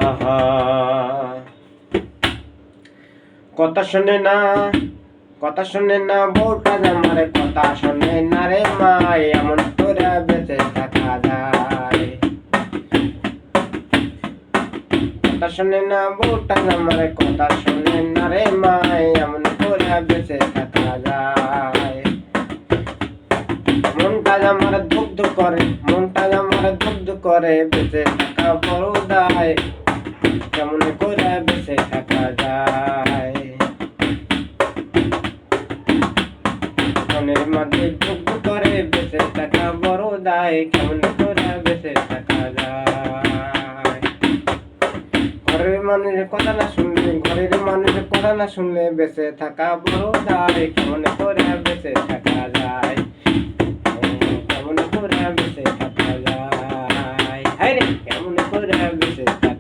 আহা কথা শোনে না, কথা শোনে না বউটা জামারে, কথা শোনে না রে মাই, এমন করে বেঁচে থাকা যায়। কথা শোনে না বউটা জামারে, কথা শোনে না রে মাই, এমন করে বেঁচে থাকা যায়। মনটা আমার দুগ্ধ করে, মনটা আমার দুগ্ধ করে, বেঁচে থাকা বড় দায়, কেমন করে বেঁচে থাকা যায়। মনের মাঝে দুগ্ধ করে, বেঁচে থাকা বড় দায়, কেমন করে বেঁচে থাকা যায়। ঘরের মানুষের কথা না শুনলে, ঘরের মানুষের কথা না শুনলে, বেঁচে থাকা বড় দায়, কেমন করে বেঁচে থাকা যায়। কেমন করে বেঁচে থাকা যায়, হায় রে কেমন করে বেঁচে থাকা